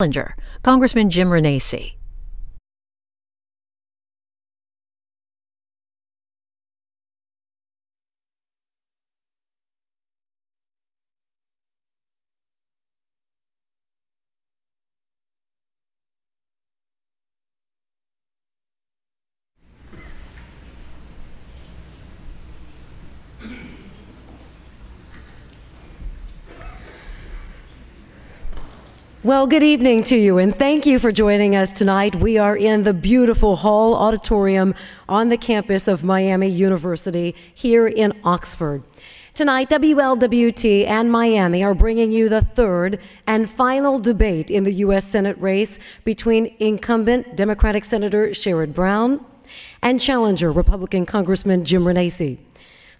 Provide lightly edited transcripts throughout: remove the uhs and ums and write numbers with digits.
challenger, Congressman Jim Renacci. Well, good evening to you, and thank you for joining us tonight. We are in the beautiful Hall Auditorium on the campus of Miami University here in Oxford. Tonight, WLWT and Miami are bringing you the third and final debate in the U.S. Senate race between incumbent Democratic Senator Sherrod Brown and challenger Republican Congressman Jim Renacci.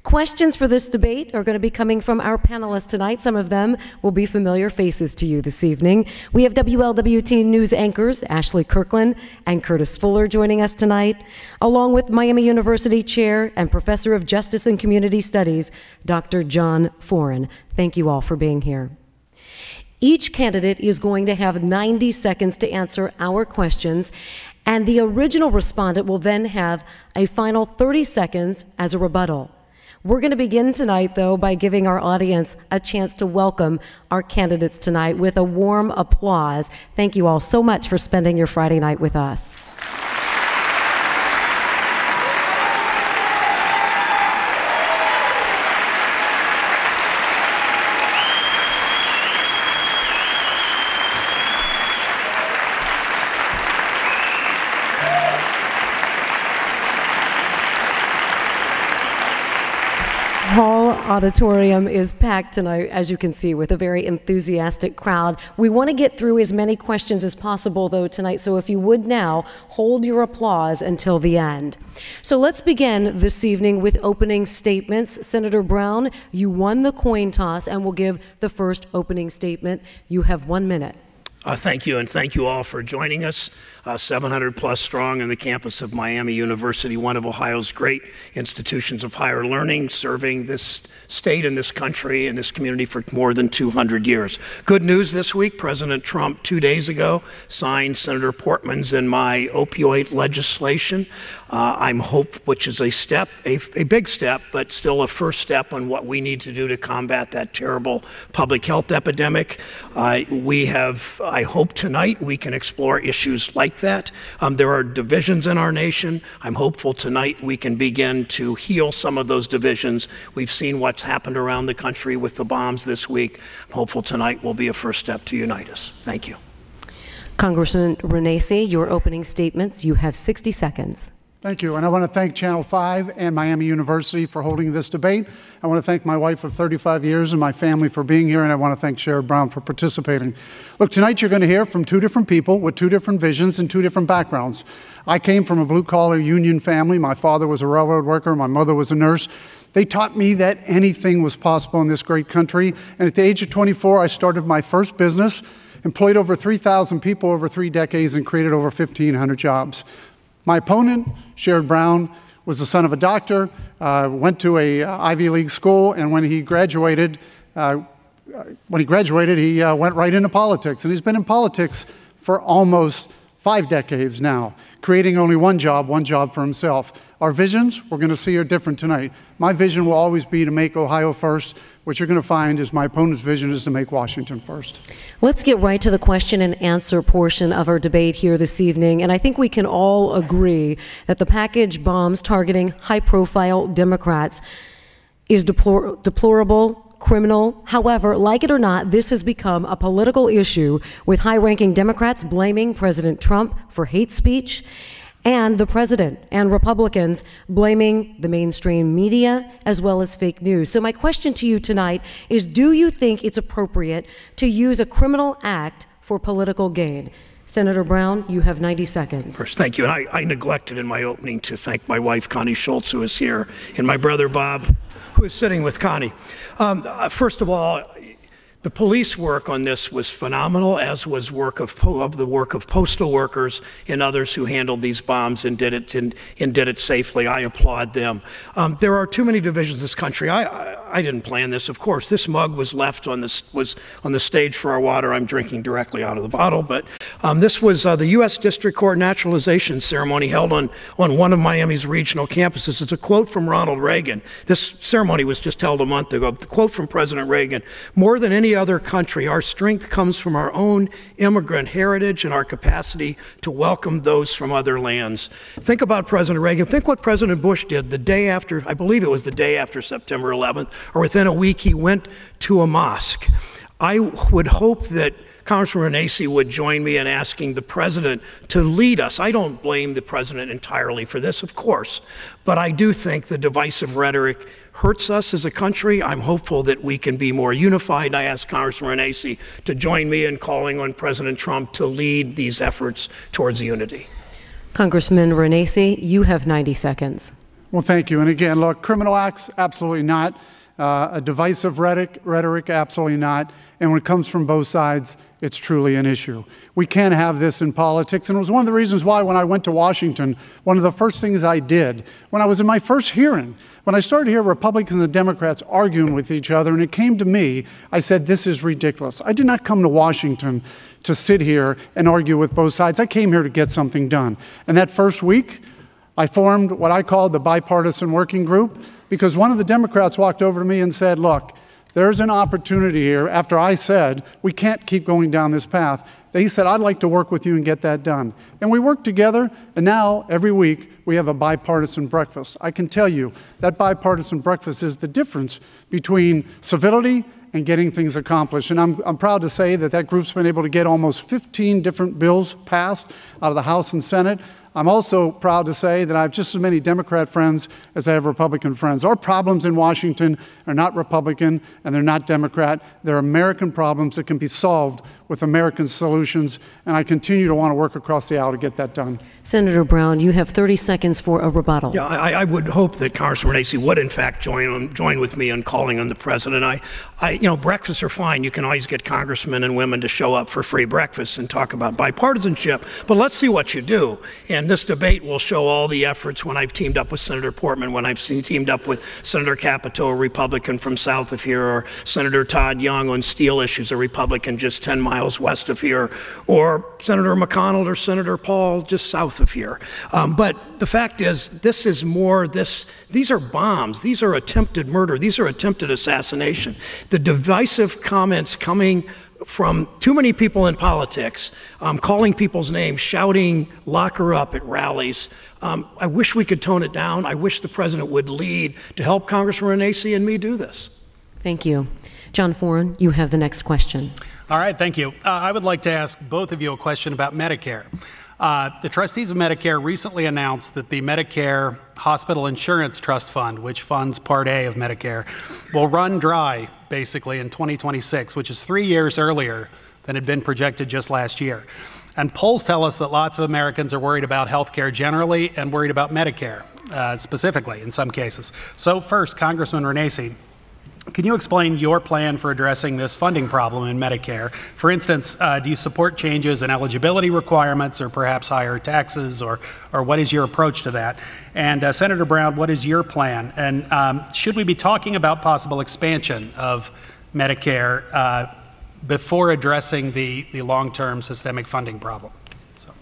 Questions for this debate are going to be coming from our panelists tonight. Some of them will be familiar faces to you this evening. We have WLWT News anchors Ashley Kirkland and Curtis Fuller joining us tonight, along with Miami University Chair and Professor of Justice and Community Studies, Dr. John Foran. Thank you all for being here. Each candidate is going to have 90 seconds to answer our questions, and the original respondent will then have a final 30 seconds as a rebuttal. We're going to begin tonight, though, by giving our audience a chance to welcome our candidates tonight with a warm applause. Thank you all so much for spending your Friday night with us. Auditorium is packed tonight, as you can see, with a very enthusiastic crowd. We want to get through as many questions as possible, though, tonight, so if you would now hold your applause until the end. So let's begin this evening with opening statements. Senator Brown, you won the coin toss and will give the first opening statement. You have 1 minute. Thank you, and thank you all for joining us. 700 plus strong on the campus of Miami University, one of Ohio's great institutions of higher learning, serving this state and this country and this community for more than 200 years. Good news this week, President Trump 2 days ago signed Senator Portman's and my opioid legislation. I'm which is a step, a big step, but still a first step on what we need to do to combat that terrible public health epidemic. I hope tonight we can explore issues like that. There are divisions in our nation. I'm hopeful tonight we can begin to heal some of those divisions. We've seen what's happened around the country with the bombs this week. I'm hopeful tonight will be a first step to unite us. Thank you. Congressman Renacci, your opening statements. You have 60 seconds. Thank you, and I want to thank Channel 5 and Miami University for holding this debate. I want to thank my wife of 35 years and my family for being here, and I want to thank Sherrod Brown for participating. Look, tonight you're going to hear from two different people with two different visions and two different backgrounds. I came from a blue-collar union family. My father was a railroad worker. My mother was a nurse. They taught me that anything was possible in this great country, and at the age of 24, I started my first business, employed over 3,000 people over 3 decades, and created over 1,500 jobs. My opponent, Sherrod Brown, was the son of a doctor, went to a Ivy League school, and when he graduated, he went right into politics. And he's been in politics for almost 5 decades now, creating only one job for himself. Our visions, we're going to see, are different tonight. My vision will always be to make Ohio first. What you're going to find is my opponent's vision is to make Washington first. Let's get right to the question and answer portion of our debate here this evening. And I think we can all agree that the package bombs targeting high-profile Democrats is deplorable, criminal. However, like it or not, this has become a political issue, with high-ranking Democrats blaming President Trump for hate speech, and the president and Republicans blaming the mainstream media as well as fake news. So my question to you tonight is, do you think it's appropriate to use a criminal act for political gain? Senator Brown, you have 90 seconds. First, thank you. I neglected in my opening to thank my wife, Connie Schultz, who is here, and my brother, Bob, who is sitting with Connie. First of all, the police work on this was phenomenal, as was the work of postal workers and others who handled these bombs and did it safely. I applaud them. There are too many divisions in this country. I didn't plan this, of course. This mug was left on the stage for our water. I'm drinking directly out of the bottle, but this was the U.S. District Court naturalization ceremony held on one of Miami's regional campuses. It's a quote from Ronald Reagan. This ceremony was just held a month ago. The quote from President Reagan: "More than any other country, our strength comes from our own immigrant heritage and our capacity to welcome those from other lands." Think about President Reagan. Think what President Bush did the day after, I believe it was the day after September 11th, or within a week, he went to a mosque. I would hope that Congressman Renacci would join me in asking the president to lead us. I don't blame the president entirely for this, of course, but I do think the divisive rhetoric hurts us as a country. I'm hopeful that we can be more unified. I ask Congressman Renacci to join me in calling on President Trump to lead these efforts towards unity. Congressman Renacci, you have 90 seconds. Well, thank you. And again, look, criminal acts, absolutely not. A divisive rhetoric, absolutely not. And when it comes from both sides, it's truly an issue. We can't have this in politics. And it was one of the reasons why when I went to Washington, one of the first things I did when I was in my first hearing, when I started to hear Republicans and Democrats arguing with each other, and it came to me, I said, this is ridiculous. I did not come to Washington to sit here and argue with both sides. I came here to get something done. And that first week, I formed what I called the Bipartisan Working Group, because one of the Democrats walked over to me and said, look, there's an opportunity here. After I said, we can't keep going down this path, he said, I'd like to work with you and get that done. And we worked together, and now every week we have a bipartisan breakfast. I can tell you that bipartisan breakfast is the difference between civility and getting things accomplished. And I'm proud to say that that group's been able to get almost 15 different bills passed out of the House and Senate. I'm also proud to say that I have just as many Democrat friends as I have Republican friends. Our problems in Washington are not Republican and they're not Democrat. They're American problems that can be solved with American solutions, and I continue to want to work across the aisle to get that done. Senator Brown, you have 30 seconds for a rebuttal. Yeah, I would hope that Congressman Renacci would, in fact, join with me in calling on the president. Breakfasts are fine. You can always get congressmen and women to show up for free breakfasts and talk about bipartisanship. But let's see what you do. And this debate will show all the efforts when I've teamed up with Senator Portman, when I've teamed up with Senator Capito, a Republican from south of here, or Senator Todd Young on steel issues, a Republican just 10 miles west of here, or Senator McConnell or Senator Paul just south of here. But the fact is, this is more, these are bombs, these are attempted murder, these are attempted assassination. The divisive comments coming from too many people in politics, calling people's names, shouting, lock her up at rallies. I wish we could tone it down. I wish the president would lead to help Congressman Renacci and me do this. Thank you. John Foran, you have the next question. All right, thank you. I would like to ask both of you a question about Medicare. The trustees of Medicare recently announced that the Medicare Hospital Insurance Trust Fund, which funds Part A of Medicare, will run dry basically in 2026, which is 3 years earlier than had been projected just last year. And polls tell us that lots of Americans are worried about health care generally and worried about Medicare specifically in some cases. So first, Congressman Renacci, can you explain your plan for addressing this funding problem in Medicare? For instance, do you support changes in eligibility requirements or perhaps higher taxes, or what is your approach to that? And Senator Brown, what is your plan? And should we be talking about possible expansion of Medicare before addressing the long-term systemic funding problem? So,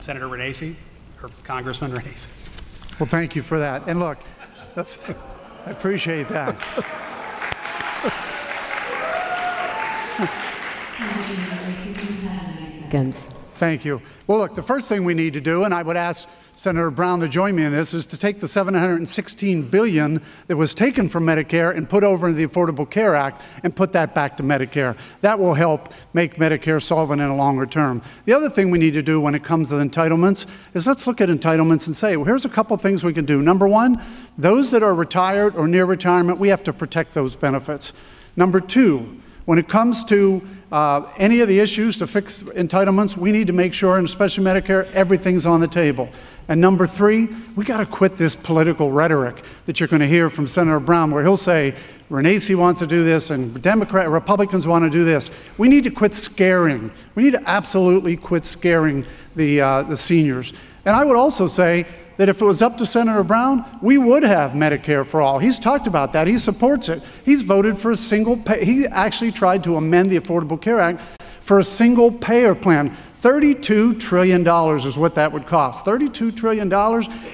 Senator Renacci or Congressman Renacci? Well, thank you for that. And look, I appreciate that. Thank you. Well, look, the first thing we need to do, and I would ask Senator Brown to join me in this, is to take the $716 billion that was taken from Medicare and put over in the Affordable Care Act and put that back to Medicare. That will help make Medicare solvent in a longer term. The other thing we need to do when it comes to entitlements is let's look at entitlements and say, well, here's a couple things we can do. Number one, those that are retired or near retirement, we have to protect those benefits. Number two, when it comes to any of the issues to fix entitlements, we need to make sure, and especially Medicare, everything's on the table. And number three, we got to quit this political rhetoric that you're going to hear from Senator Brown, where he'll say, Renacci wants to do this and Republicans want to do this. We need to quit scaring. We need to absolutely quit scaring the seniors. And I would also say, that if it was up to Senator Brown, we would have Medicare for all. He's talked about that. He supports it. He's voted for a single pay. He actually tried to amend the Affordable Care Act for a single payer plan. $32 trillion is what that would cost. $32 trillion.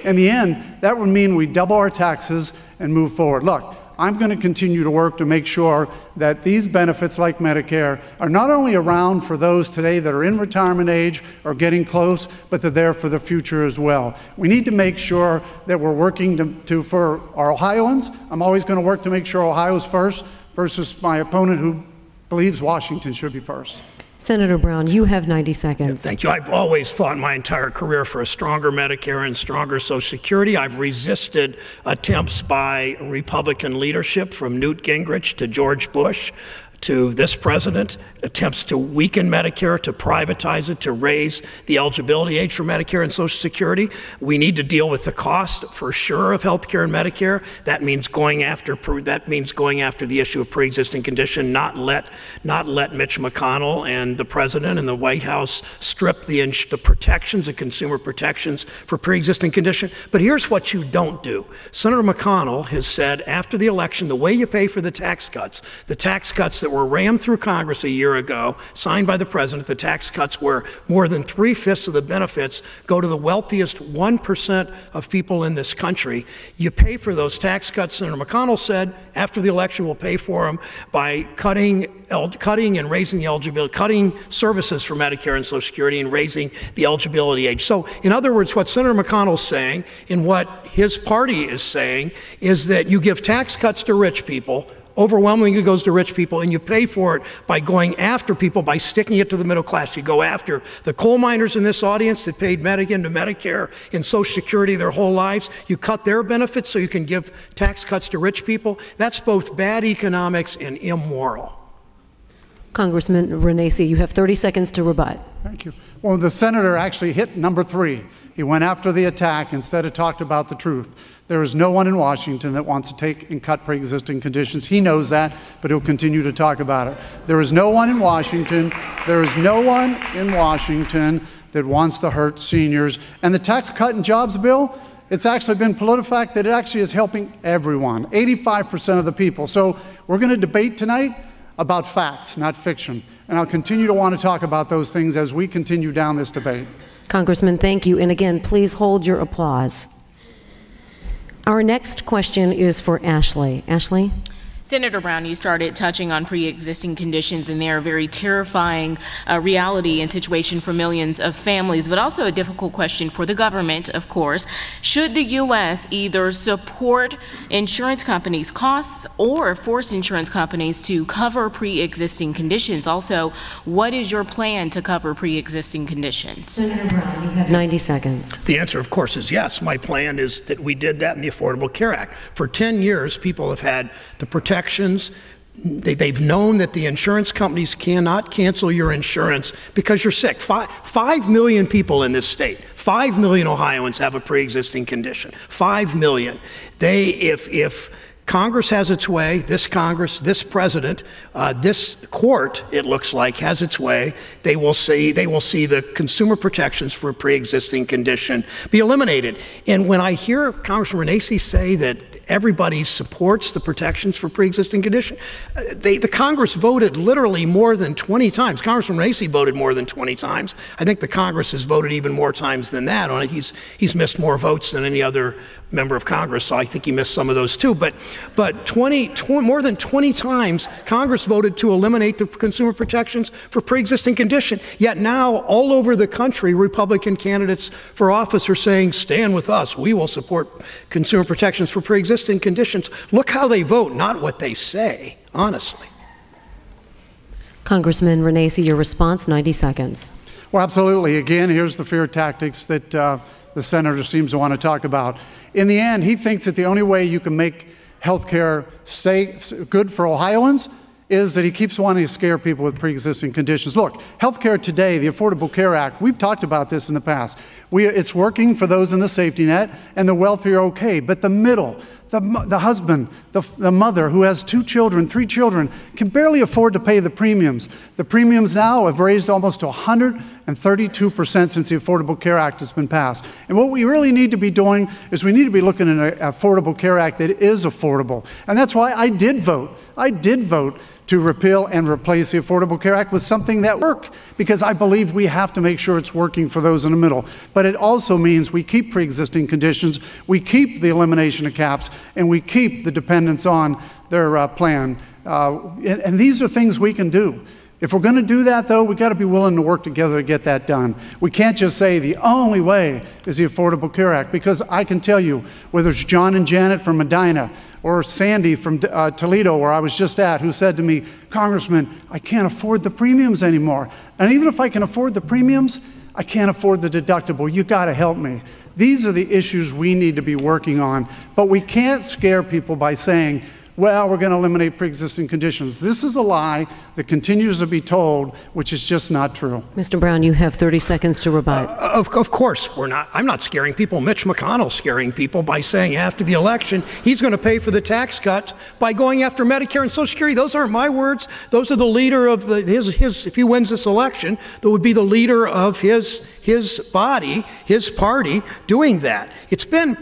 In the end, that would mean we double our taxes and move forward. Look, I'm going to continue to work to make sure that these benefits like Medicare are not only around for those today that are in retirement age or getting close, but they're there for the future as well. We need to make sure that we're working for our Ohioans. I'm always going to work to make sure Ohio's first versus my opponent who believes Washington should be first. Senator Brown, you have 90 seconds. Thank you. I've always fought my entire career for a stronger Medicare and stronger Social Security. I've resisted attempts by Republican leadership, from Newt Gingrich to George Bush to this president, attempts to weaken Medicare, to privatize it, to raise the eligibility age for Medicare and Social Security. We need to deal with the cost, for sure, of health care and Medicare. That means going after the issue of pre-existing condition, not let Mitch McConnell and the president and the White House strip the protections, the consumer protections for pre-existing condition. But here's what you don't do. Senator McConnell has said after the election, the way you pay for the tax cuts that were rammed through Congress a year ago, signed by the president, the tax cuts where more than 3/5 of the benefits go to the wealthiest 1% of people in this country. You pay for those tax cuts, Senator McConnell said, after the election we'll pay for them by cutting and raising the eligibility, cutting services for Medicare and Social Security and raising the eligibility age. So in other words, what Senator McConnell's saying and what his party is saying is that you give tax cuts to rich people, overwhelmingly goes to rich people, and you pay for it by going after people, by sticking it to the middle class. You go after the coal miners in this audience that paid into Medicare and Social Security their whole lives. You cut their benefits so you can give tax cuts to rich people. That's both bad economics and immoral. Congressman Renacci, you have 30 seconds to rebut. Thank you. Well, the senator actually hit number 3. He went after the attack instead of talked about the truth. There is no one in Washington that wants to take and cut pre-existing conditions. He knows that, but he'll continue to talk about it. There is no one in Washington that wants to hurt seniors. And the Tax Cut and Jobs bill, it's actually been PolitiFact that it actually is helping everyone, 85% of the people. So we're going to debate tonight about facts, not fiction. And I'll continue to want to talk about those things as we continue down this debate. Congressman, thank you. And again, please hold your applause. Our next question is for Ashley. Ashley? Senator Brown, you started touching on pre-existing conditions, and they're a very terrifying reality and situation for millions of families, but also a difficult question for the government, of course. Should the U.S. either support insurance companies' costs or force insurance companies to cover pre-existing conditions? Also, what is your plan to cover pre-existing conditions? Senator Brown, you have 90 seconds. The answer, of course, is yes. My plan is that we did that in the Affordable Care Act. For 10 years, people have had the protections. They've known that the insurance companies cannot cancel your insurance because you're sick. 5 million people in this state, 5 million Ohioans have a pre-existing condition. 5 million. If Congress has its way, this Congress, this president, this court, it looks like, has its way, they will see the consumer protections for a pre-existing condition be eliminated. And when I hear Congressman Renacci say that everybody supports the protections for pre-existing condition, the Congress voted literally more than 20 times. Congressman Renacci voted more than 20 times. I think the Congress has voted even more times than that on it. He's missed more votes than any other member of Congress, so I think he missed some of those too. But more than 20 times, Congress voted to eliminate the consumer protections for pre-existing condition. Yet now, all over the country, Republican candidates for office are saying, stand with us. We will support consumer protections for pre-existing conditions. Look how they vote, not what they say, honestly. Congressman Renacci, your response, 90 seconds. Well, absolutely. Again, here's the fear tactics that the senator seems to want to talk about. In the end, he thinks that the only way you can make health care good for Ohioans is that he keeps wanting to scare people with pre-existing conditions. Look, health care today, the Affordable Care Act, we've talked about this in the past. It's working for those in the safety net, and the wealthy are okay. But the middle, the husband, the mother who has 2 children, 3 children, can barely afford to pay the premiums. The premiums now have raised almost to 132% since the Affordable Care Act has been passed. And what we really need to be doing is we need to be looking at an Affordable Care Act that is affordable. And that's why I did vote. I did vote to repeal and replace the Affordable Care Act with something that worked, because I believe we have to make sure it's working for those in the middle. But it also means we keep pre-existing conditions, we keep the elimination of caps, and we keep the dependence on their plan. And these are things we can do. If we're going to do that, though, we've got to be willing to work together to get that done. We can't just say the only way is the Affordable Care Act, because I can tell you, whether it's John and Janet from Medina or Sandy from Toledo, where I was just at, who said to me, Congressman, I can't afford the premiums anymore. And even if I can afford the premiums, I can't afford the deductible. You got to help me. These are the issues we need to be working on. But we can't scare people by saying, well, we're going to eliminate pre-existing conditions. This is a lie that continues to be told, which is just not true. Mr. Brown, you have 30 seconds to rebut. Of course, we're not. I'm not scaring people. Mitch McConnell's scaring people by saying after the election he's going to pay for the tax cuts by going after Medicare and Social Security. Those aren't my words. Those are the leader of his. If he wins this election, that would be the leader of his body, his party, doing that. It's been.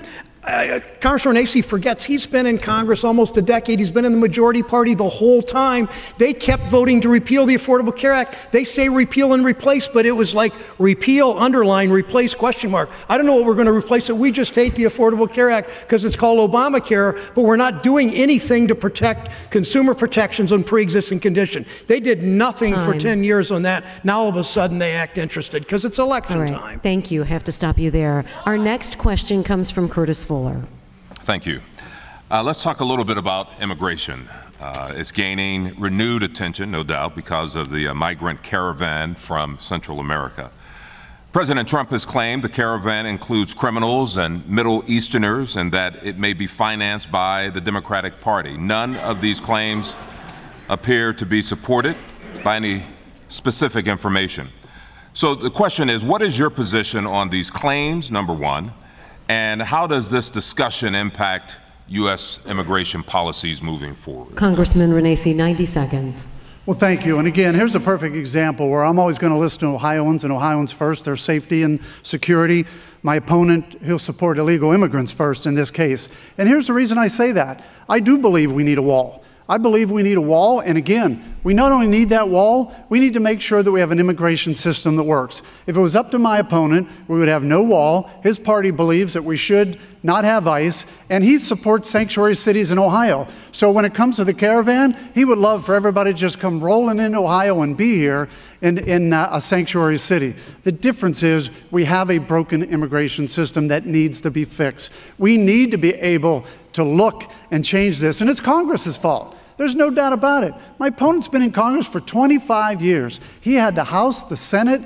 Congressman Renacci forgets he's been in Congress almost a decade. He's been in the majority party the whole time. They kept voting to repeal the Affordable Care Act. They say repeal and replace, but it was like repeal, underline, replace, question mark. I don't know what we're going to replace it. We just hate the Affordable Care Act because it's called Obamacare, but we're not doing anything to protect consumer protections on pre-existing condition. They did nothing for 10 years on that. Now all of a sudden they act interested because it's election time. Thank you. I have to stop you there. Our next question comes from Curtis Fuller. Thank you. Let's talk a little bit about immigration. It's gaining renewed attention, no doubt, because of the migrant caravan from Central America. President Trump has claimed the caravan includes criminals and Middle Easterners and that it may be financed by the Democratic Party. None of these claims appear to be supported by any specific information. So the question is, what is your position on these claims, number one? And how does this discussion impact U.S. immigration policies moving forward? Congressman Renacci, 90 seconds. Well, thank you. And again, here's a perfect example where I'm always going to listen to Ohioans and Ohioans first, their safety and security. My opponent, he'll support illegal immigrants first in this case. And here's the reason I say that. I do believe we need a wall. I believe we need a wall, and again, we not only need that wall, we need to make sure that we have an immigration system that works. If it was up to my opponent, we would have no wall. His party believes that we should not have ICE, and he supports sanctuary cities in Ohio. So when it comes to the caravan, he would love for everybody to just come rolling into Ohio and be here in a sanctuary city. The difference is we have a broken immigration system that needs to be fixed. We need to be able to look and change this, and it's Congress's fault. There's no doubt about it. My opponent's been in Congress for 25 years. He had the House, the Senate,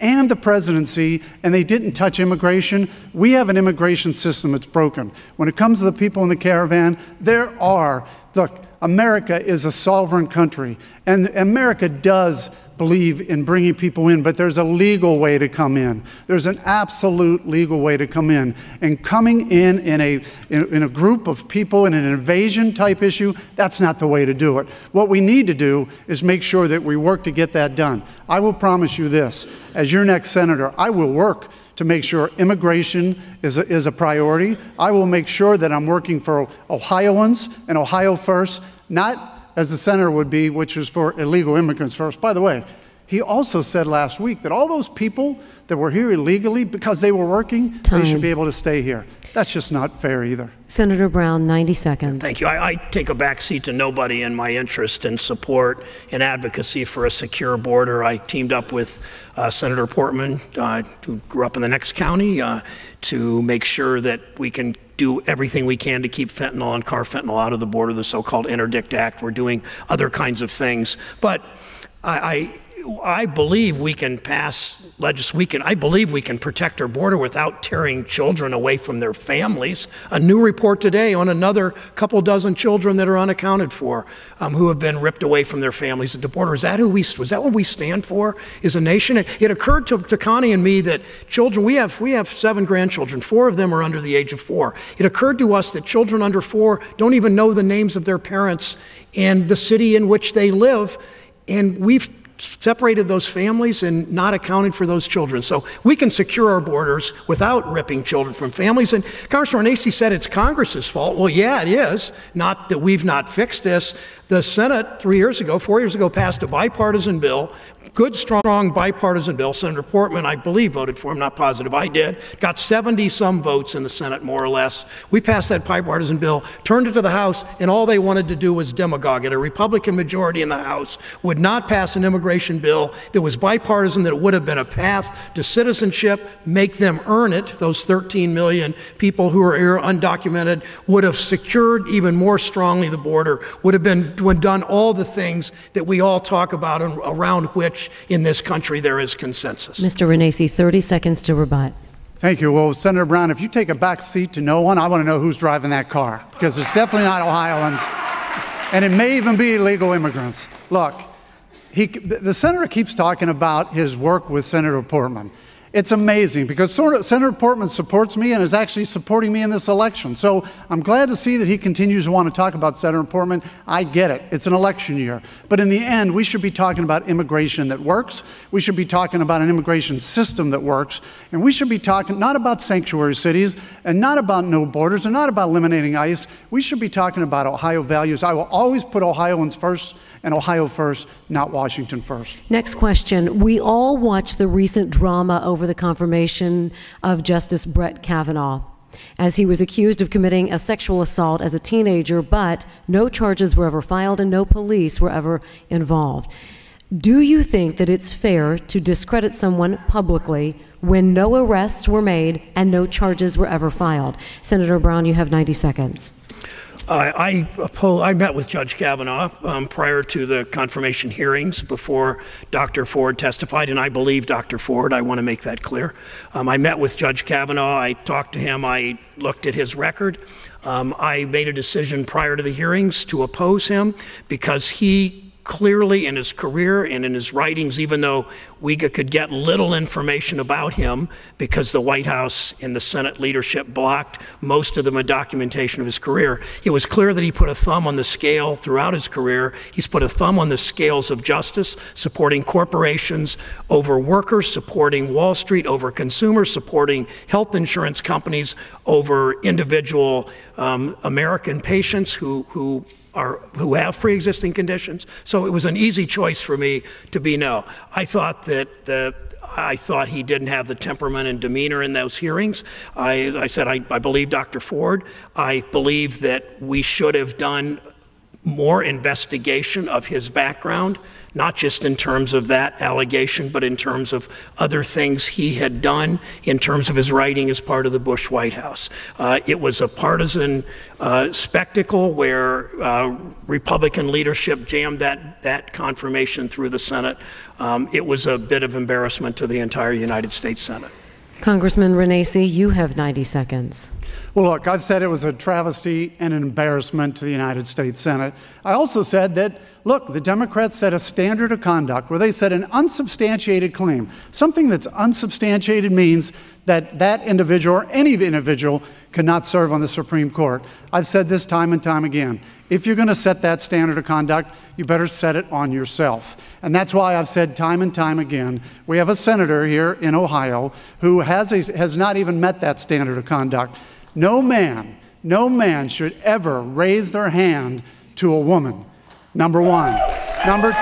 and the presidency, and they didn't touch immigration. We have an immigration system that's broken. When it comes to the people in the caravan, look, America is a sovereign country, and America does believe in bringing people in, but there's a legal way to come in. There's an absolute legal way to come in. And coming in a group of people in an invasion type issue, that's not the way to do it. What we need to do is make sure that we work to get that done. I will promise you this, as your next senator, I will work to make sure immigration is a priority. I will make sure that I'm working for Ohioans and Ohio first, not as the senator would be, which is for illegal immigrants first. By the way, he also said last week that all those people that were here illegally because they were working, they should be able to stay here. That's just not fair either. Senator Brown, 90 seconds. Thank you. I take a backseat to nobody in my interest and support and advocacy for a secure border. I teamed up with Senator Portman, who grew up in the next county, to make sure that we can do everything we can to keep fentanyl and carfentanil out of the border, the so-called Interdict Act. We're doing other kinds of things. But I believe we can pass legislation. I believe we can protect our border without tearing children away from their families. A new report today on another couple dozen children that are unaccounted for, who have been ripped away from their families at the border. Is that what we stand for as a nation? It occurred to Connie and me that children, we have 7 grandchildren. 4 of them are under the age of 4. It occurred to us that children under 4 don't even know the names of their parents and the city in which they live. And we've separated those families and not accounted for those children. So we can secure our borders without ripping children from families. And Congressman Renacci said it's Congress's fault. Well, yeah, it is. Not that we've not fixed this. The Senate 4 years ago, passed a bipartisan bill, good, strong bipartisan bill. Senator Portman, I believe, voted for him, not positive I did. Got 70-some votes in the Senate, more or less. We passed that bipartisan bill, turned it to the House, and all they wanted to do was demagogue it. A Republican majority in the House would not pass an immigration bill that was bipartisan, that would have been a path to citizenship, make them earn it. Those 13 million people who are here undocumented would have secured even more strongly the border, would have done all the things that we all talk about and around which in this country there is consensus. Mr. Renacci, 30 seconds to rebut. Thank you. Well, Senator Brown, if you take a back seat to no one, I want to know who's driving that car, because it's definitely not Ohioans, and it may even be illegal immigrants. Look, the senator keeps talking about his work with Senator Portman. It's amazing, because Senator Portman supports me and is actually supporting me in this election. So I'm glad to see that he continues to want to talk about Senator Portman. I get it. It's an election year. But in the end, we should be talking about immigration that works. We should be talking about an immigration system that works. And we should be talking not about sanctuary cities and not about no borders and not about eliminating ICE. We should be talking about Ohio values. I will always put Ohioans first and Ohio first, not Washington first. Next question. We all watched the recent drama over the confirmation of Justice Brett Kavanaugh, as he was accused of committing a sexual assault as a teenager, but no charges were ever filed and no police were ever involved. Do you think that it's fair to discredit someone publicly when no arrests were made and no charges were ever filed? Senator Brown, you have 90 seconds. I met with Judge Kavanaugh prior to the confirmation hearings before Dr. Ford testified, and I believe Dr. Ford. I want to make that clear. I met with Judge Kavanaugh. I talked to him. I looked at his record. I made a decision prior to the hearings to oppose him because he clearly in his career and in his writings, even though we could get little information about him because the White House and the Senate leadership blocked most of the documentation of his career, it was clear that he put a thumb on the scale throughout his career. He's put a thumb on the scales of justice, supporting corporations over workers, supporting Wall Street over consumers, supporting health insurance companies over individual American patients who have pre-existing conditions. So it was an easy choice for me to be no. I thought he didn't have the temperament and demeanor in those hearings. I said I believe Dr. Ford. I believe that we should have done more investigation of his background, not just in terms of that allegation, but in terms of other things he had done, in terms of his writing as part of the Bush White House. It was a partisan spectacle where Republican leadership jammed that confirmation through the Senate. It was a bit of embarrassment to the entire United States Senate. Congressman Renacci, you have 90 seconds. Well, look, I've said it was a travesty and an embarrassment to the United States Senate. I also said that, look, the Democrats set a standard of conduct where they said an unsubstantiated claim. Something that's unsubstantiated means that that individual or any individual cannot serve on the Supreme Court. I've said this time and time again. If you're going to set that standard of conduct, you better set it on yourself. And that's why I've said time and time again, we have a senator here in Ohio who has not even met that standard of conduct. No man should ever raise their hand to a woman, number one. Number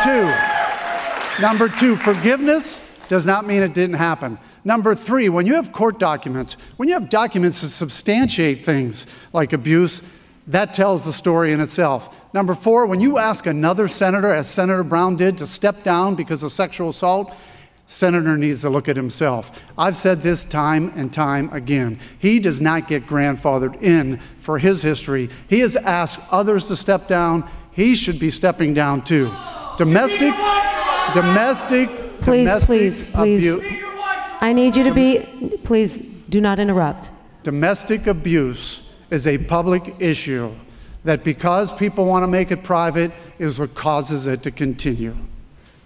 two, forgiveness does not mean it didn't happen. Number three, when you have court documents, when you have documents that substantiate things like abuse, that tells the story in itself. Number four, when you ask another senator, as Senator Brown did, to step down because of sexual assault, senator needs to look at himself. I've said this time and time again. He does not get grandfathered in for his history. He has asked others to step down. He should be stepping down too. Domestic Domestic Please. I need you to be, please do not interrupt. Domestic abuse is a public issue that, because people want to make it private, is what causes it to continue.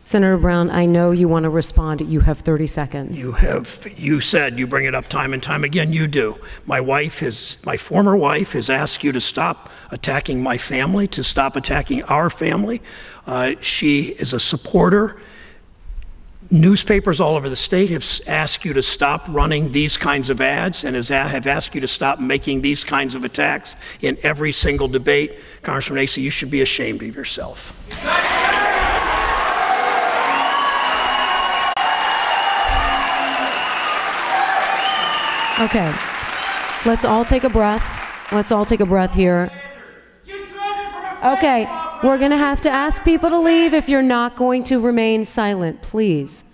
Senator Brown, I know you want to respond. You have 30 seconds. You said you bring it up time and time again. You do. My former wife has asked you to stop attacking my family, to stop attacking our family. She is a supporter. Newspapers all over the state have asked you to stop running these kinds of ads and have asked you to stop making these kinds of attacks in every single debate. Congressman Renacci, you should be ashamed of yourself. Okay, let's all take a breath. Let's all take a breath here. Okay, we're going to have to ask people to leave if you're not going to remain silent, please.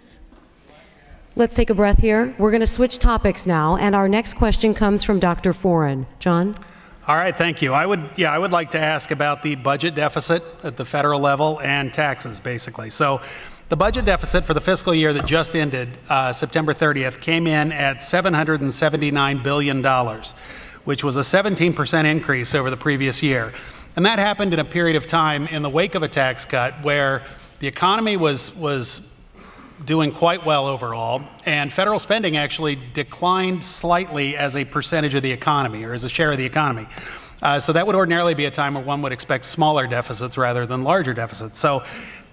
Let's take a breath here. We're going to switch topics now, and our next question comes from Dr. Foran. John? All right, thank you. I would like to ask about the budget deficit at the federal level and taxes, basically. So the budget deficit for the fiscal year that just ended, September 30th, came in at $779 billion, which was a 17% increase over the previous year. And that happened in a period of time in the wake of a tax cut where the economy was doing quite well overall, and federal spending actually declined slightly as a percentage of the economy, or as a share of the economy. So that would ordinarily be a time where one would expect smaller deficits rather than larger deficits. So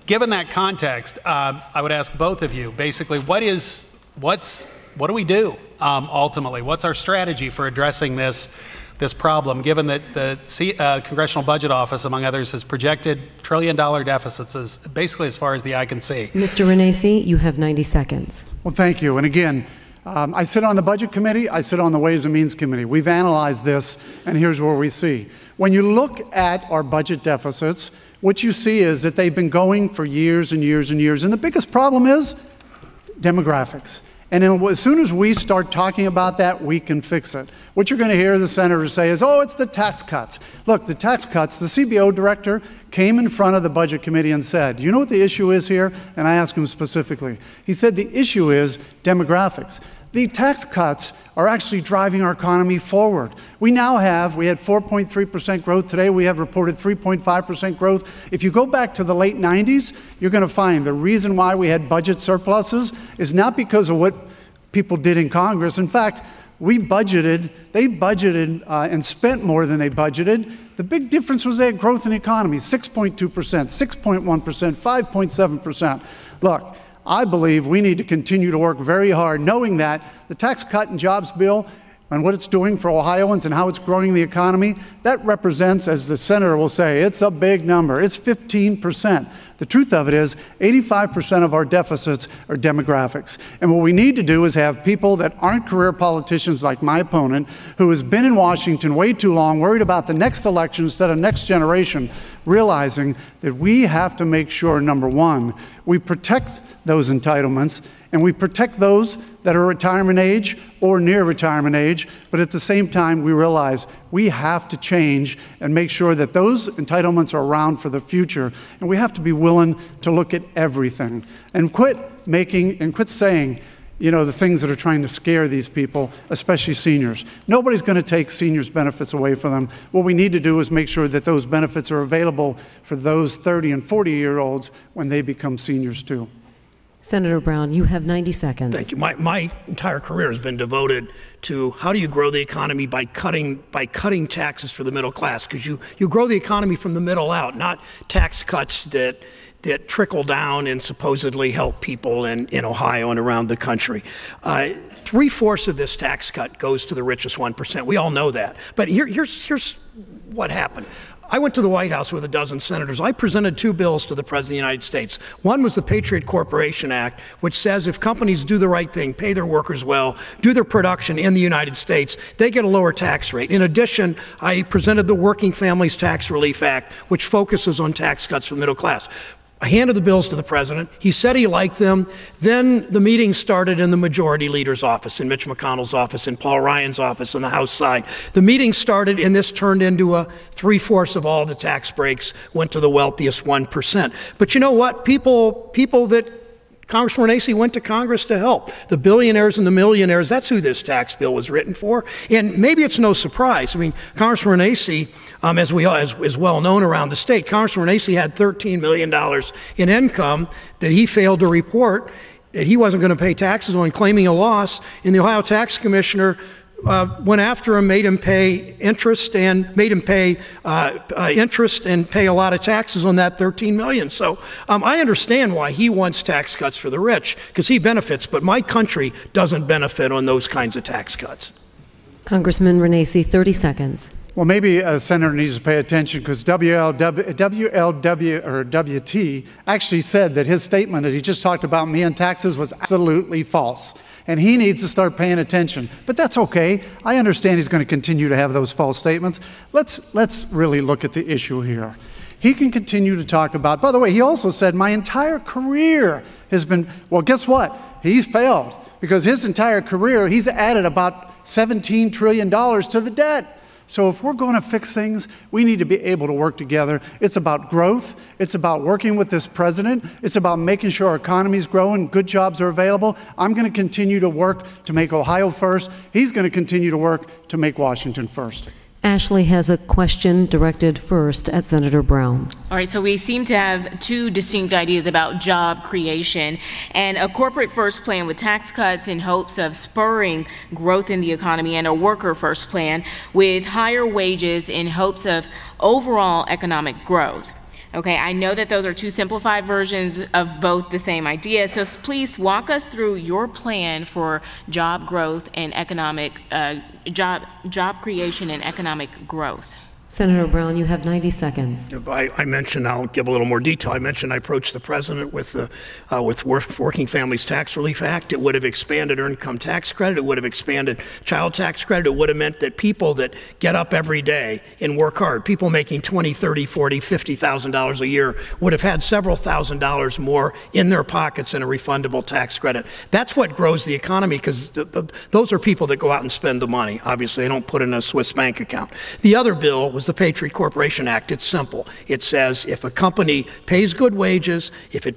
given that context, I would ask both of you, basically, what do we do ultimately? What's our strategy for addressing this problem, given that the Congressional Budget Office, among others, has projected trillion-dollar deficits as basically as far as the eye can see? Mr. Renacci, you have 90 seconds. Well, thank you. And again, I sit on the Budget Committee, I sit on the Ways and Means Committee. We've analyzed this, and here's where we see. When you look at our budget deficits, what you see is that they've been going for years and years and years. And the biggest problem is demographics. And then as soon as we start talking about that, we can fix it. What you're going to hear the senators say is, oh, it's the tax cuts. Look, the tax cuts, the CBO director came in front of the Budget Committee and said, you know what the issue is here? And I asked him specifically. He said the issue is demographics. The tax cuts are actually driving our economy forward. We had 4.3% growth. Today we have reported 3.5% growth. If you go back to the late 90s, you're going to find the reason why we had budget surpluses is not because of what people did in Congress. In fact, they budgeted and spent more than they budgeted. The big difference was they had growth in the economy, 6.2%, 6.1%, 5.7%. Look, I believe we need to continue to work very hard, knowing that the Tax Cut and Jobs Bill and what it's doing for Ohioans and how it's growing the economy, that represents, as the senator will say, it's a big number. It's 15%. The truth of it is 85% of our deficits are demographics. And what we need to do is have people that aren't career politicians like my opponent, who has been in Washington way too long, worried about the next election instead of next generation, realizing that we have to make sure, number one, we protect those entitlements and we protect those that are retirement age or near retirement age, but at the same time we realize we have to change and make sure that those entitlements are around for the future, and we have to be willing to look at everything and quit saying, you know, the things that are trying to scare these people, especially seniors. Nobody's going to take seniors' benefits away from them. What we need to do is make sure that those benefits are available for those 30 and 40-year-olds when they become seniors too. Senator Brown, you have 90 seconds. Thank you. My entire career has been devoted to how do you grow the economy by cutting taxes for the middle class, because you grow the economy from the middle out, not tax cuts that trickle down and supposedly help people in Ohio and around the country. 3/4 of this tax cut goes to the richest 1%. We all know that. But here's what happened. I went to the White House with a dozen senators. I presented 2 bills to the President of the United States. One was the Patriot Corporation Act, which says if companies do the right thing, pay their workers well, do their production in the United States, they get a lower tax rate. In addition, I presented the Working Families Tax Relief Act, which focuses on tax cuts for the middle class. handed the bills to the president. He said he liked them. Then the meeting started in the majority leader's office, in Mitch McConnell's office, in Paul Ryan's office on the House side. The meeting started, and this turned into a 3/4 of all the tax breaks went to the wealthiest 1%. But you know what? People that Congressman Renacci went to Congress to help. The billionaires and the millionaires, that's who this tax bill was written for. And maybe it's no surprise. I mean, Congressman Renacci, as well known around the state, Congressman Renacci had $13 million in income that he failed to report, that he wasn't going to pay taxes on, claiming a loss. And the Ohio Tax Commissioner went after him, made him pay interest and pay a lot of taxes on that $13 million. So I understand why he wants tax cuts for the rich, because he benefits, but my country doesn't benefit on those kinds of tax cuts. Congressman Renacci, 30 seconds. Well, maybe a senator needs to pay attention, because WT actually said that his statement that he just talked about me and taxes was absolutely false. And he needs to start paying attention. But that's okay. I understand he's going to continue to have those false statements. Let's really look at the issue here. He can continue to talk about, by the way, he also said my entire career has been, well, guess what? He's failed, because his entire career, he's added about $17 trillion to the debt. So if we're going to fix things, we need to be able to work together. It's about growth. It's about working with this president. It's about making sure our economy's growing, good jobs are available. I'm going to continue to work to make Ohio first. He's going to continue to work to make Washington first. Ashley has a question directed first at Senator Brown. All right, so we seem to have two distinct ideas about job creation, and a corporate first plan with tax cuts in hopes of spurring growth in the economy, and a worker first plan with higher wages in hopes of overall economic growth. Okay, I know that those are two simplified versions of both the same idea, so please walk us through your plan for job growth and economic job creation and economic growth. Senator Brown, you have 90 seconds. I mentioned, I'll give a little more detail. I mentioned I approached the president with the Working Families Tax Relief Act. It would have expanded earned income tax credit. It would have expanded child tax credit. It would have meant that people that get up every day and work hard, people making $20,000, $30,000, $40,000, $50,000 a year, would have had several $1,000s more in their pockets in a refundable tax credit. That's what grows the economy, because those are people that go out and spend the money. Obviously, they don't put it in a Swiss bank account. The other bill was the Patriot Corporation Act. It's simple. It says if a company pays good wages, if it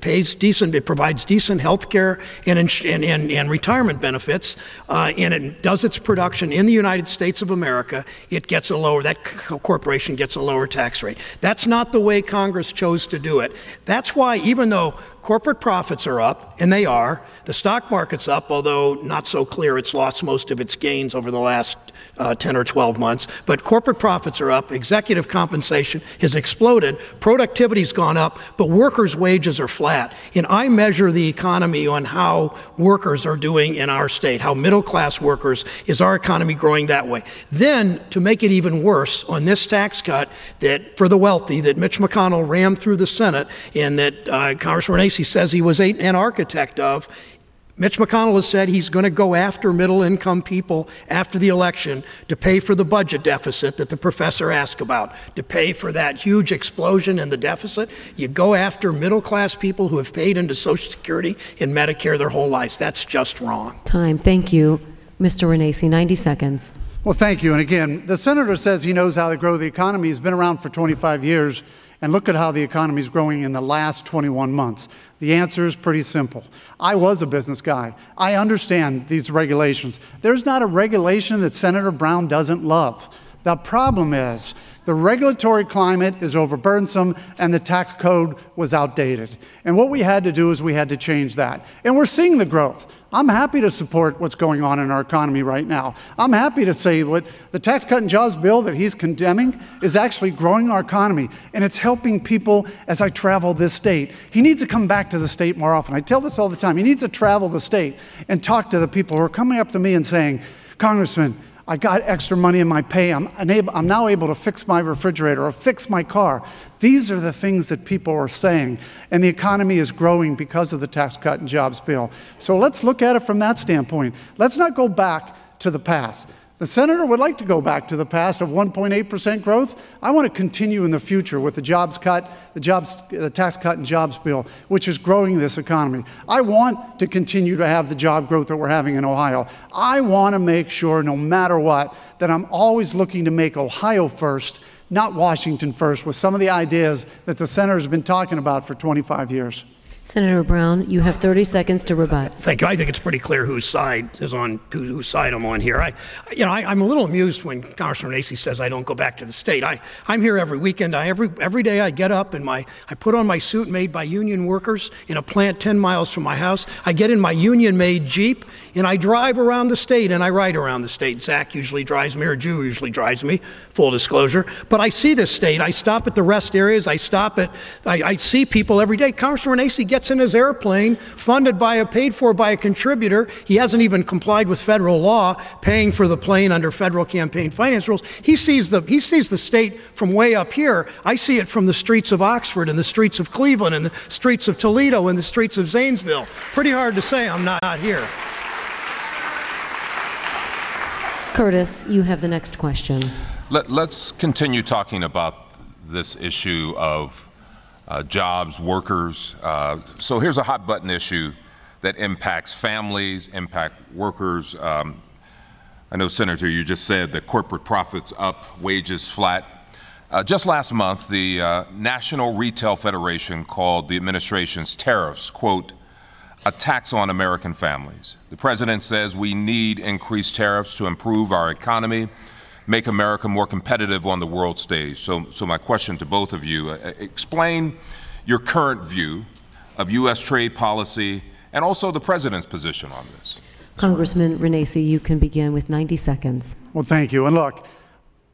provides decent health care and retirement benefits, and it does its production in the United States of America, that corporation gets a lower tax rate. That's not the way Congress chose to do it. That's why, even though corporate profits are up, and they are, the stock market's up, although not so clear. It's lost most of its gains over the last 10 or 12 months. But corporate profits are up, executive compensation has exploded, productivity's gone up, but workers' wages are flat. And I measure the economy on how workers are doing in our state, how middle-class workers, is our economy growing that way. Then, to make it even worse, on this tax cut that for the wealthy that Mitch McConnell rammed through the Senate and that Congressman Renacci says he was an architect of, Mitch McConnell has said he's going to go after middle-income people after the election to pay for the budget deficit that the professor asked about. To pay for that huge explosion in the deficit, you go after middle-class people who have paid into Social Security and Medicare their whole lives. That's just wrong. Time. Thank you. Mr. Renacci, 90 seconds. Well, thank you. And again, the senator says he knows how to grow the economy. He's been around for 25 years. And look at how the economy is growing in the last 21 months. The answer is pretty simple. I was a business guy. I understand these regulations. There's not a regulation that Senator Brown doesn't love. The problem is the regulatory climate is overburdensome and the tax code was outdated. And what we had to do is we had to change that. And we're seeing the growth. I'm happy to support what's going on in our economy right now. I'm happy to say what the Tax Cut and Jobs bill that he's condemning is actually growing our economy, and it's helping people as I travel this state. He needs to come back to the state more often. I tell this all the time. He needs to travel the state and talk to the people who are coming up to me and saying, Congressman, I got extra money in my pay. I'm now able to fix my refrigerator or fix my car. These are the things that people are saying. And the economy is growing because of the Tax Cut and Jobs bill. So let's look at it from that standpoint. Let's not go back to the past. The senator would like to go back to the past of 1.8% growth. I want to continue in the future with the jobs cut, the tax cut and jobs bill, which is growing this economy. I want to continue to have the job growth that we're having in Ohio. I want to make sure, no matter what, that I'm always looking to make Ohio first, not Washington first, with some of the ideas that the senator's been talking about for 25 years. Senator Brown, you have 30 seconds to rebut. Thank you. I think it's pretty clear whose side I'm on here. I'm a little amused when Congressman Renacci says I don't go back to the state. I'm here every weekend. Every day I get up and I put on my suit made by union workers in a plant 10 miles from my house. I get in my union-made Jeep and I drive around the state and I ride around the state. Zach usually drives me, or Jew usually drives me, full disclosure. But I see this state. I stop at the rest areas. I see people every day. Congressman Renacci gets in his airplane, paid for by a contributor. He hasn't even complied with federal law, paying for the plane under federal campaign finance rules. He sees the state from way up here. I see it from the streets of Oxford and the streets of Cleveland and the streets of Toledo and the streets of Zanesville. Pretty hard to say I'm not here. Curtis, you have the next question. Let's continue talking about this issue of jobs, workers. So here's a hot button issue that impacts families, impact workers. I know, Senator, you just said that corporate profits up, wages flat. Just last month, the National Retail Federation called the administration's tariffs, quote, a tax on American families. The president says we need increased tariffs to improve our economy, make America more competitive on the world stage. So my question to both of you, explain your current view of U.S. trade policy and also the president's position on this. Congressman Renacci, you can begin with 90 seconds. Well, thank you. And look,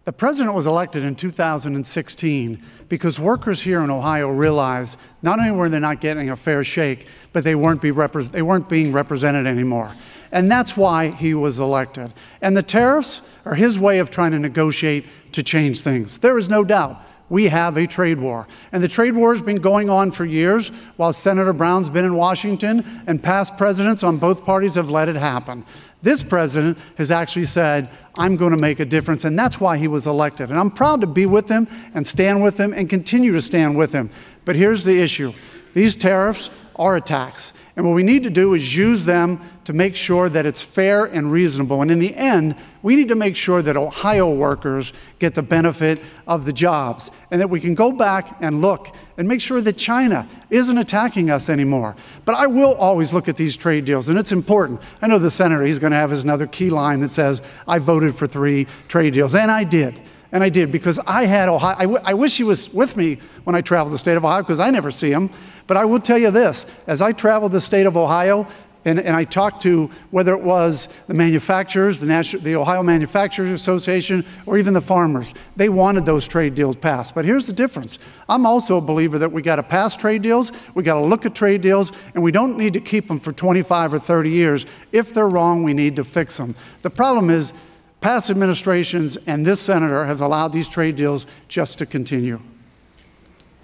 the president was elected in 2016 because workers here in Ohio realized not only were they not getting a fair shake, but they weren't being represented anymore. And that's why he was elected. And the tariffs are his way of trying to negotiate to change things. There is no doubt we have a trade war. And the trade war has been going on for years while Senator Brown's been in Washington, and past presidents on both parties have let it happen. This president has actually said, I'm going to make a difference, and that's why he was elected. And I'm proud to be with him and stand with him and continue to stand with him. But here's the issue. These tariffs are a tax. And what we need to do is use them to make sure that it's fair and reasonable. And in the end, we need to make sure that Ohio workers get the benefit of the jobs, and that we can go back and look and make sure that China isn't attacking us anymore. But I will always look at these trade deals, and it's important. I know the senator, he's going to have his another key line that says, I voted for 3 trade deals, and I did. And I did, because I had Ohio. I wish he was with me when I traveled the state of Ohio, because I never see him. But I will tell you this, as I traveled the state of Ohio, and I talked to, whether it was the manufacturers, the Ohio Manufacturers Association, or even the farmers, they wanted those trade deals passed. But here's the difference. I'm also a believer that we got to pass trade deals, we got to look at trade deals, and we don't need to keep them for 25 or 30 years. If they're wrong, we need to fix them. The problem is, past administrations and this senator have allowed these trade deals just to continue.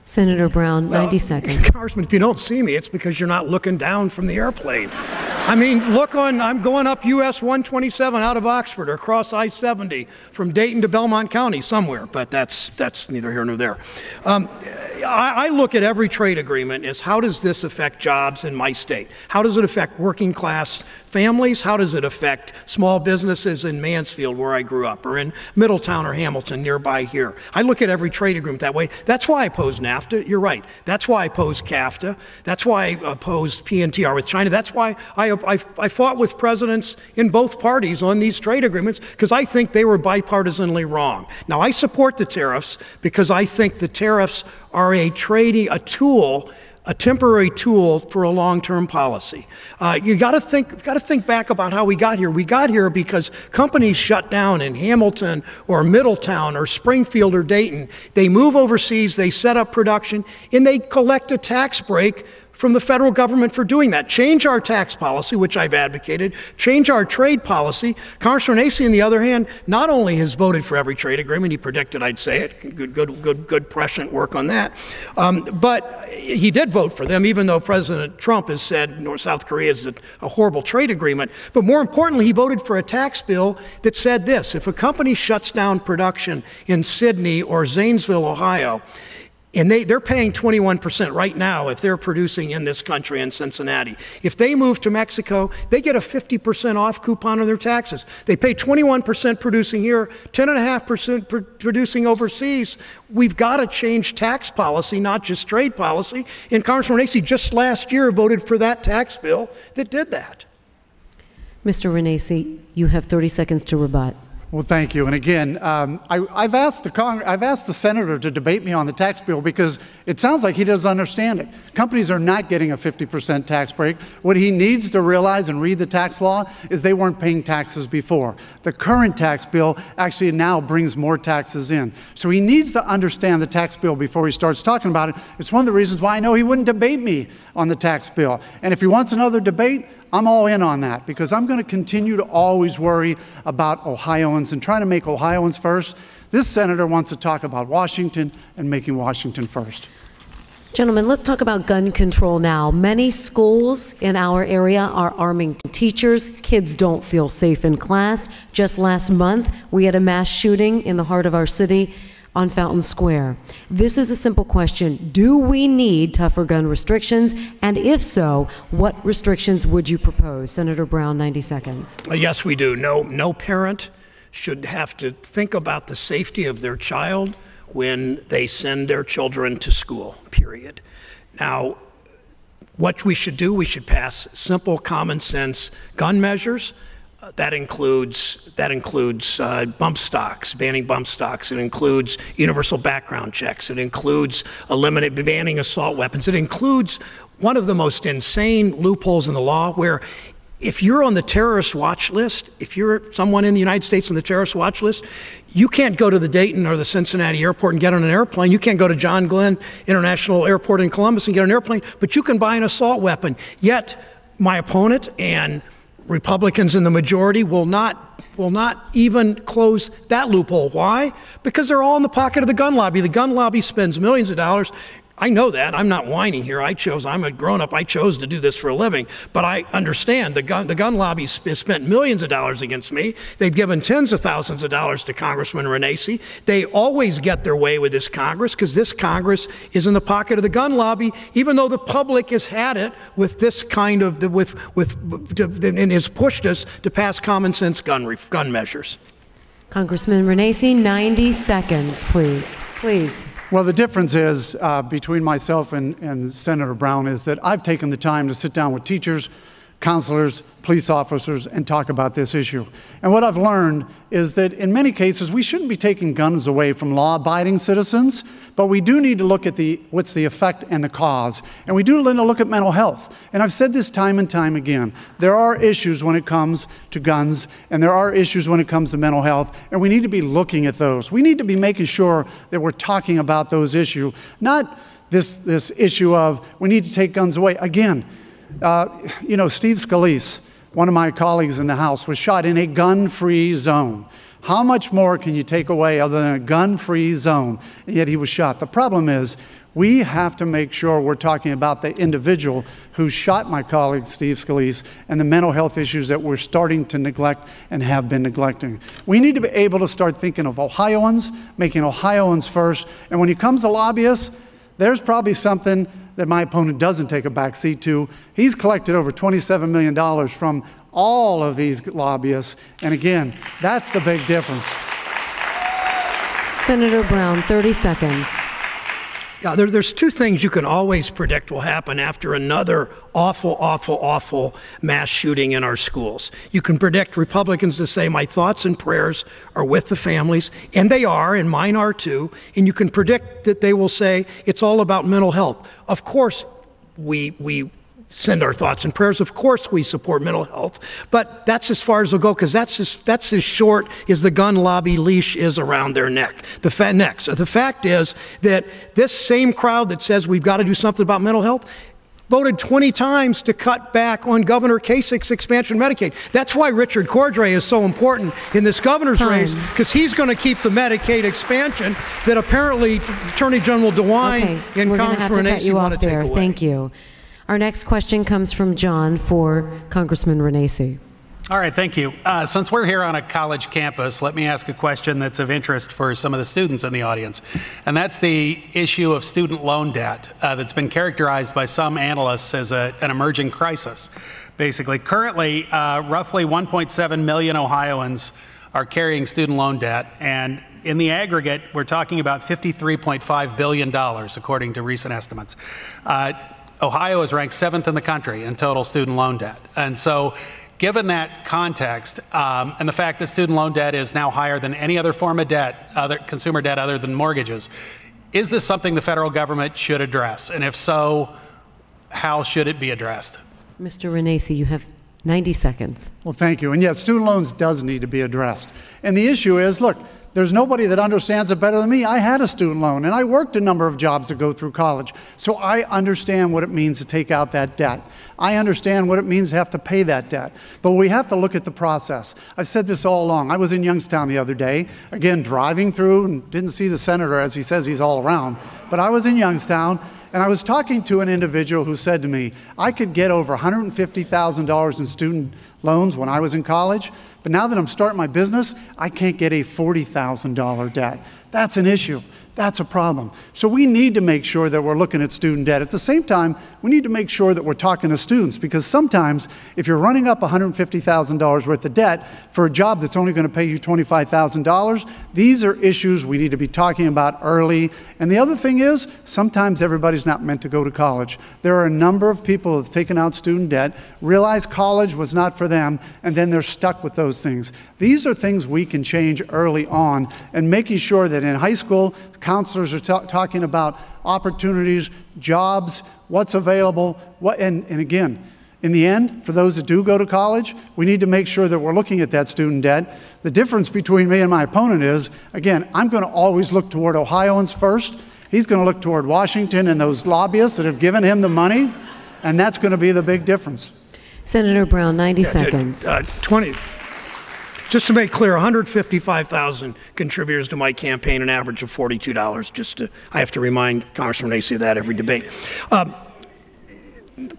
Senator Brown, 90 seconds. Congressman, if you don't see me, it's because you're not looking down from the airplane. I mean, I'm going up US 127 out of Oxford or across I-70 from Dayton to Belmont County somewhere, but that's neither here nor there. I look at every trade agreement as, how does this affect jobs in my state? How does it affect working class families? How does it affect small businesses in Mansfield, where I grew up, or in Middletown or Hamilton nearby here? I look at every trade agreement that way. That's why I oppose NAFTA. You're right. That's why I oppose CAFTA. That's why I opposed PNTR with China. That's why I fought with presidents in both parties on these trade agreements, because I think they were bipartisanly wrong. Now, I support the tariffs because I think the tariffs are a temporary tool for a long-term policy. You got to think back about how we got here. We got here because companies shut down in Hamilton or Middletown or Springfield or Dayton. They move overseas, they set up production, and they collect a tax break from the federal government for doing that. Change our tax policy, which I've advocated, change our trade policy. Congressman Renacci, on the other hand, not only has voted for every trade agreement, he predicted I'd say it, good prescient work on that, but he did vote for them, even though President Trump has said South Korea is a horrible trade agreement. But more importantly, he voted for a tax bill that said this: if a company shuts down production in Sydney or Zanesville, Ohio, and they're paying 21% right now if they're producing in this country in Cincinnati. If they move to Mexico, they get a 50% off coupon on their taxes. They pay 21% producing here, 10.5% producing overseas. We've got to change tax policy, not just trade policy. And Congressman Renacci just last year voted for that tax bill that did that. Mr. Renacci, you have 30 seconds to rebut. Well, thank you. And again, I've asked the senator to debate me on the tax bill because it sounds like he doesn't understand it. Companies are not getting a 50% tax break. What he needs to realize and read the tax law is they weren't paying taxes before. The current tax bill actually now brings more taxes in. So he needs to understand the tax bill before he starts talking about it. It's one of the reasons why I know he wouldn't debate me on the tax bill. And if he wants another debate, I'm all in on that because I'm going to continue to always worry about Ohioans and trying to make Ohioans first. This senator wants to talk about Washington and making Washington first. Gentlemen, let's talk about gun control now. Many schools in our area are arming teachers. Kids don't feel safe in class. Just last month, we had a mass shooting in the heart of our city on Fountain Square. This is a simple question. Do we need tougher gun restrictions? And if so, what restrictions would you propose? Senator Brown, 90 seconds. Yes, we do. No parent should have to think about the safety of their child when they send their children to school, period. Now, what we should do, we should pass simple, common sense gun measures. That includes bump stocks, banning bump stocks. It includes universal background checks. It includes banning assault weapons. It includes one of the most insane loopholes in the law where if you're on the terrorist watch list, if you're someone in the United States on the terrorist watch list, you can't go to the Dayton or the Cincinnati airport and get on an airplane. You can't go to John Glenn International Airport in Columbus and get on an airplane, but you can buy an assault weapon. Yet my opponent and Republicans in the majority will not even close that loophole. Why? Because they're all in the pocket of the gun lobby. The gun lobby spends millions of dollars. I know that. I'm not whining here. I'm a grown-up. I chose to do this for a living. But I understand the gun lobby has spent millions of dollars against me. They've given tens of thousands of dollars to Congressman Renacci. They always get their way with this Congress because this Congress is in the pocket of the gun lobby, even though the public has had it with this kind of, and has pushed us to pass common sense gun measures. Congressman Renacci, 90 seconds, please. Please. Well, the difference is between myself and Senator Brown is that I've taken the time to sit down with teachers, counselors, police officers, and talk about this issue. And what I've learned is that in many cases, we shouldn't be taking guns away from law-abiding citizens, but we do need to look at what's the effect and the cause. And we do need to look at mental health. And I've said this time and time again. There are issues when it comes to guns, and there are issues when it comes to mental health, and we need to be looking at those. We need to be making sure that we're talking about those issues, not this issue of we need to take guns away. Again, Steve Scalise, one of my colleagues in the House, was shot in a gun-free zone. How much more can you take away other than a gun-free zone? And yet he was shot. The problem is we have to make sure we're talking about the individual who shot my colleague Steve Scalise and the mental health issues that we're starting to neglect and have been neglecting. We need to be able to start thinking of Ohioans, making Ohioans first. And when it comes to lobbyists, there's probably something that my opponent doesn't take a back seat to. He's collected over $27 million from all of these lobbyists. And again, that's the big difference. Senator Brown, 30 seconds. Yeah, there's two things you can always predict will happen after another awful mass shooting in our schools. You can predict Republicans to say, my thoughts and prayers are with the families, and they are, and mine are too, and you can predict that they will say, it's all about mental health. Of course, we send our thoughts and prayers. Of course we support mental health, but that's as far as they'll go because that's as short as the gun lobby leash is around their neck. The fact is that this same crowd that says we've got to do something about mental health, voted 20 times to cut back on Governor Kasich's expansion of Medicaid. That's why Richard Cordray is so important in this governor's race, because he's going to keep the Medicaid expansion that apparently Attorney General DeWine and Congressman Renacci want to take away. Thank you. Our next question comes from John for Congressman Renacci. All right, thank you. Since we're here on a college campus, let me ask a question that's of interest for some of the students in the audience. And that's the issue of student loan debt that's been characterized by some analysts as an emerging crisis. Basically, currently, roughly 1.7 million Ohioans are carrying student loan debt. And in the aggregate, we're talking about $53.5 billion, according to recent estimates. Ohio is ranked 7th in the country in total student loan debt. And so, given that context, and the fact that student loan debt is now higher than any other form of debt, consumer debt other than mortgages, is this something the federal government should address? And if so, how should it be addressed? Mr. Renacci, you have 90 seconds. Well, thank you. And yes, student loans does need to be addressed. And the issue is, look, there's nobody that understands it better than me. I had a student loan, and I worked a number of jobs to go through college. So I understand what it means to take out that debt. I understand what it means to have to pay that debt. But we have to look at the process. I've said this all along. I was in Youngstown the other day, again, driving through, and didn't see the senator, as he says he's all around. But I was in Youngstown, and I was talking to an individual who said to me, I could get over $150,000 in student loans when I was in college, but now that I'm starting my business, I can't get a $40,000 debt. That's an issue. That's a problem. So we need to make sure that we're looking at student debt. At the same time, we need to make sure that we're talking to students, because sometimes if you're running up $150,000 worth of debt for a job that's only going to pay you $25,000, these are issues we need to be talking about early. And the other thing is, sometimes everybody's not meant to go to college. There are a number of people who have taken out student debt, realized college was not for them, and then they're stuck with those things. These are things we can change early on, and making sure that in high school, counselors are talking about opportunities, jobs, what's available, and again, in the end, for those that do go to college, we need to make sure that we're looking at that student debt. The difference between me and my opponent is, again, I'm going to always look toward Ohioans first. He's going to look toward Washington and those lobbyists that have given him the money, and that's going to be the big difference. Senator Brown, 90 seconds. 20. Just to make clear, 155,000 contributors to my campaign, an average of $42. I have to remind Congressman Renacci of that every debate.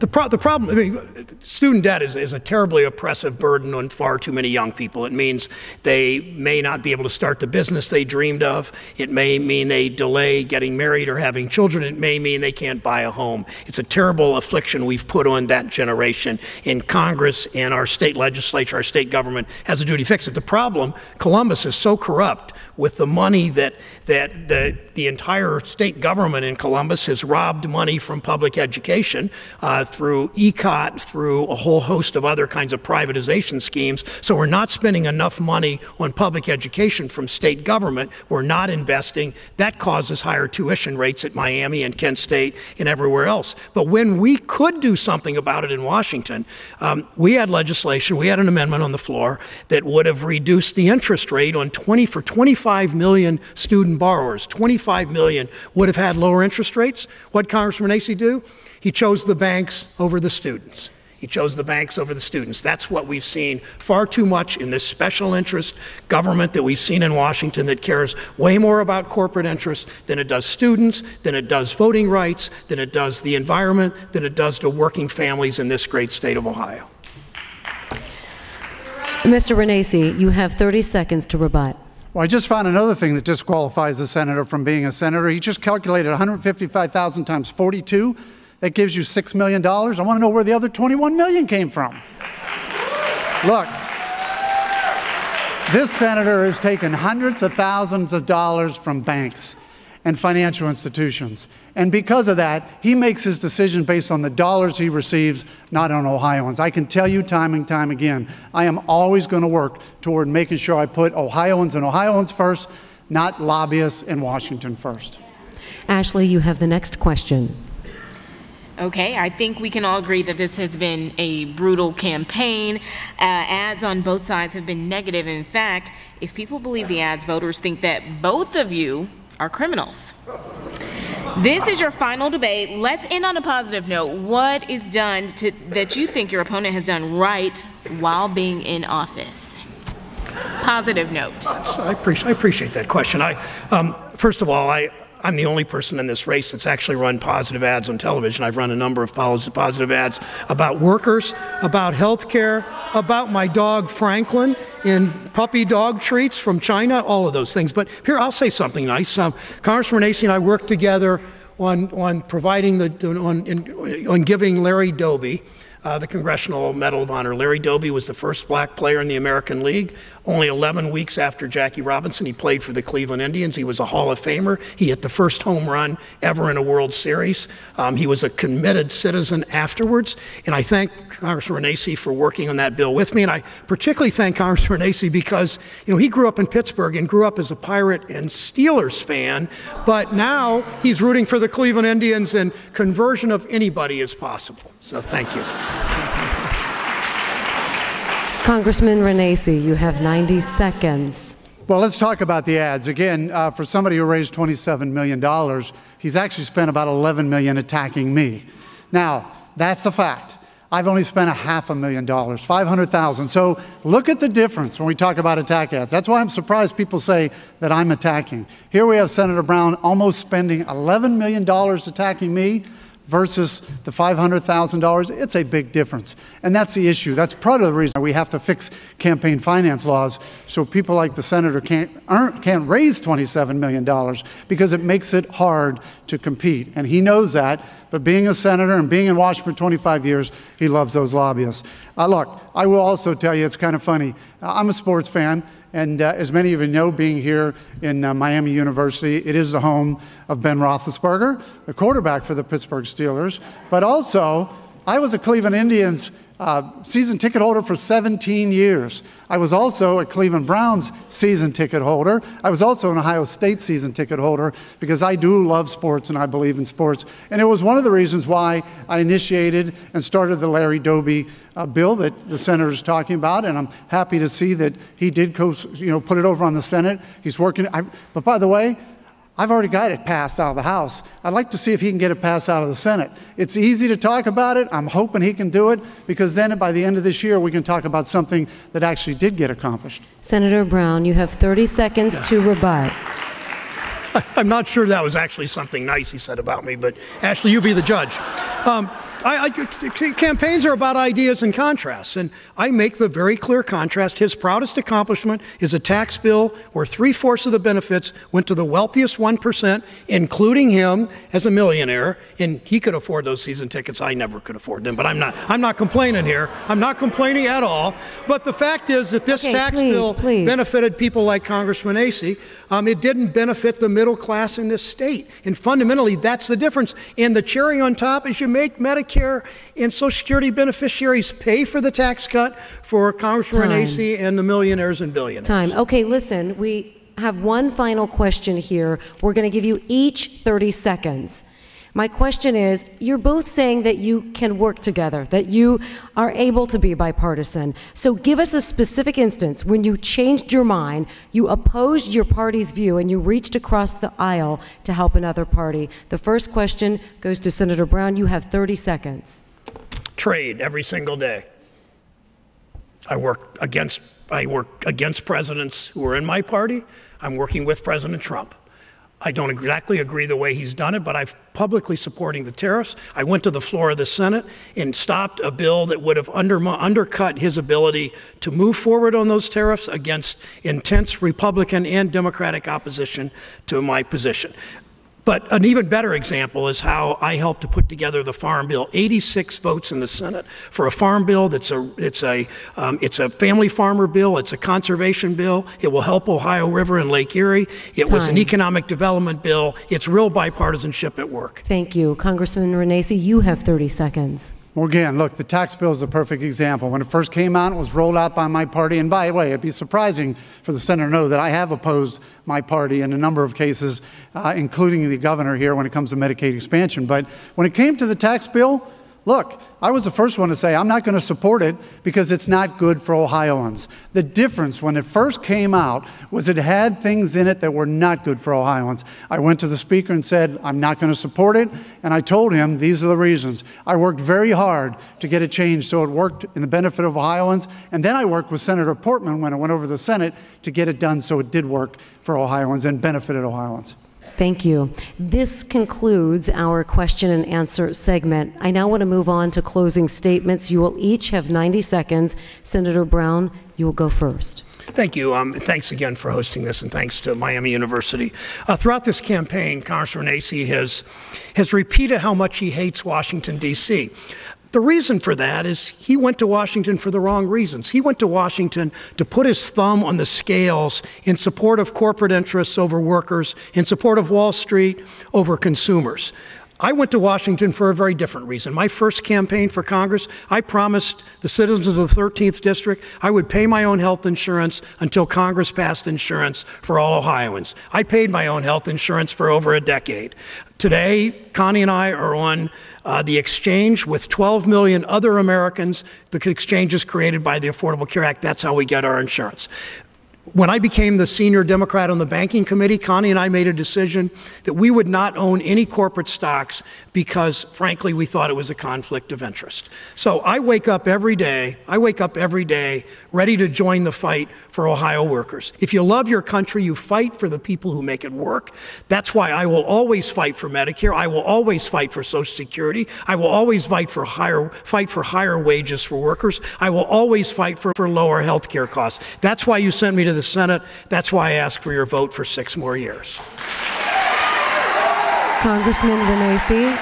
The problem, I mean, student debt is a terribly oppressive burden on far too many young people. It means they may not be able to start the business they dreamed of. It may mean they delay getting married or having children. It may mean they can't buy a home. It's a terrible affliction we've put on that generation. In Congress and our state legislature, our state government has a duty to fix it. The problem, Columbus is so corrupt with the money that the entire state government in Columbus has robbed money from public education through ECOT, through a whole host of other kinds of privatization schemes. So we're not spending enough money on public education from state government. We're not investing. That causes higher tuition rates at Miami and Kent State and everywhere else. But when we could do something about it in Washington, we had legislation, we had an amendment on the floor that would have reduced the interest rate on 25 million student borrowers. 25 million would have had lower interest rates. What Congressman Renacci do? He chose the banks over the students. He chose the banks over the students. That's what we've seen far too much in this special interest government that we've seen in Washington that cares way more about corporate interests than it does students, than it does voting rights, than it does the environment, than it does to working families in this great state of Ohio. Mr. Renacci, you have 30 seconds to rebut. Well, I just found another thing that disqualifies a senator from being a senator. He just calculated 155,000 times 42. That gives you $6 million. I want to know where the other 21 million came from. Look, this senator has taken hundreds of thousands of dollars from banks and financial institutions. And because of that, he makes his decision based on the dollars he receives, not on Ohioans. I can tell you time and time again, I am always going to work toward making sure I put Ohioans and Ohioans first, not lobbyists in Washington first. Ashley, you have the next question. Okay, I think we can all agree that this has been a brutal campaign. Ads on both sides have been negative. In fact, if people believe the ads, voters think that both of you are criminals. This is your final debate. Let's end on a positive note. What is done that you think your opponent has done right while being in office? Positive note. I appreciate that question. First of all, I'm the only person in this race that's actually run positive ads on television. I've run a number of positive ads about workers, about health care, about my dog Franklin in puppy dog treats from China, all of those things. But here, I'll say something nice. Congressman Renacci and I worked together on providing on giving Larry Doby the Congressional Medal of Honor. Larry Doby was the first black player in the American League. Only 11 weeks after Jackie Robinson, he played for the Cleveland Indians. He was a Hall of Famer. He hit the first home run ever in a World Series. He was a committed citizen afterwards. And I thank Congressman Renacci for working on that bill with me. And I particularly thank Congressman Renacci because, he grew up in Pittsburgh and grew up as a Pirate and Steelers fan. But now he's rooting for the Cleveland Indians, and conversion of anybody is possible. So thank you. Congressman Renacci, you have 90 seconds. Well, let's talk about the ads. Again, for somebody who raised $27 million, he's actually spent about $11 million attacking me. Now, that's a fact. I've only spent $500,000, $500,000. So look at the difference when we talk about attack ads. That's why I'm surprised people say that I'm attacking. Here we have Senator Brown almost spending $11 million attacking me versus the $500,000, it's a big difference. And that's the issue. That's part of the reason we have to fix campaign finance laws so people like the senator can't raise $27 million, because it makes it hard to compete. And he knows that, but being a senator and being in Washington for 25 years, he loves those lobbyists. Look, I will also tell you, it's kind of funny. I'm a sports fan. And as many of you know, being here in Miami University, it is the home of Ben Roethlisberger, the quarterback for the Pittsburgh Steelers. But also, I was a Cleveland Indians season ticket holder for 17 years. I was also a Cleveland Browns season ticket holder. I was also an Ohio State season ticket holder, because I do love sports and I believe in sports. And it was one of the reasons why I initiated and started the Larry Doby bill that the senator is talking about. And I'm happy to see that he did put it over on the Senate. He's working. But by the way, I've already got it passed out of the House. I'd like to see if he can get it passed out of the Senate. It's easy to talk about it. I'm hoping he can do it, because then by the end of this year, we can talk about something that actually did get accomplished. Senator Brown, you have 30 seconds to rebut. I'm not sure that was actually something nice he said about me, but Ashley, you be the judge. Campaigns are about ideas and contrasts, and I make the very clear contrast. His proudest accomplishment is a tax bill where 3/4 of the benefits went to the wealthiest 1%, including him as a millionaire, and he could afford those season tickets. I never could afford them, but I'm not complaining here. I'm not complaining at all. But the fact is that this tax bill benefited people like Congressman Renacci. It didn't benefit the middle class in this state, and fundamentally, that's the difference. And the cherry on top is you make Medicare and Social Security beneficiaries pay for the tax cut for Congressman Renacci and the millionaires and billionaires. Okay, listen, we have one final question here. We're going to give you each 30 seconds. My question is, you're both saying that you can work together, that you are able to be bipartisan. So give us a specific instance when you changed your mind, you opposed your party's view, and you reached across the aisle to help another party. The first question goes to Senator Brown. You have 30 seconds. Trade every single day. I work against presidents who are in my party. I'm working with President Trump. I don't exactly agree the way he's done it, but I'm publicly supporting the tariffs. I went to the floor of the Senate and stopped a bill that would have undercut his ability to move forward on those tariffs against intense Republican and Democratic opposition to my position. But an even better example is how I helped to put together the Farm Bill. 86 votes in the Senate for a farm bill it's a family farmer bill. It's a conservation bill. It will help Ohio River and Lake Erie. It was an economic development bill. It's real bipartisanship at work. Thank you. Congressman Renacci, you have 30 seconds. Well, again, look, the tax bill is a perfect example. When it first came out, it was rolled out by my party. And by the way, it'd be surprising for the senator to know that I have opposed my party in a number of cases, including the governor here when it comes to Medicaid expansion. But when it came to the tax bill, Look, I was the first one to say I'm not going to support it because it's not good for Ohioans. The difference when it first came out was it had things in it that were not good for Ohioans. I went to the Speaker and said I'm not going to support it, and I told him these are the reasons. I worked very hard to get it changed so it worked in the benefit of Ohioans, and then I worked with Senator Portman when it went over to the Senate to get it done so it did work for Ohioans and benefited Ohioans. Thank you. This concludes our question and answer segment. I now want to move on to closing statements. You will each have 90 seconds. Senator Brown, you will go first. Thank you. Thanks again for hosting this, and thanks to Miami University. Throughout this campaign, Congressman Renacci has repeated how much he hates Washington, D.C. The reason for that is he went to Washington for the wrong reasons. He went to Washington to put his thumb on the scales in support of corporate interests over workers, in support of Wall Street over consumers. I went to Washington for a very different reason. My first campaign for Congress, I promised the citizens of the 13th District I would pay my own health insurance until Congress passed insurance for all Ohioans. I paid my own health insurance for over a decade. Today, Connie and I are on the exchange with 12 million other Americans. The exchange is created by the Affordable Care Act. That's how we get our insurance. When I became the senior Democrat on the banking committee, Connie and I made a decision that we would not own any corporate stocks because, frankly, we thought it was a conflict of interest. So I wake up every day ready to join the fight for Ohio workers. If you love your country, you fight for the people who make it work. That's why I will always fight for Medicare. I will always fight for Social Security. I will always fight for higher wages for workers. I will always fight for lower health care costs. That's why you sent me to the Senate. That's why I ask for your vote for 6 more years. Congressman Renacci.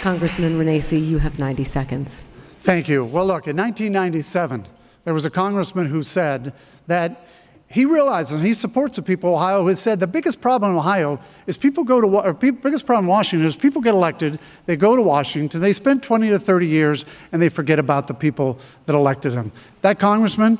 Congressman Renacci, you have 90 seconds. Thank you. Well, look, in 1997, there was a congressman who said that he realizes, and he supports the people of Ohio, who said the biggest problem in Ohio is biggest problem in Washington is people get elected, they go to Washington, they spend 20 to 30 years, and they forget about the people that elected them. That congressman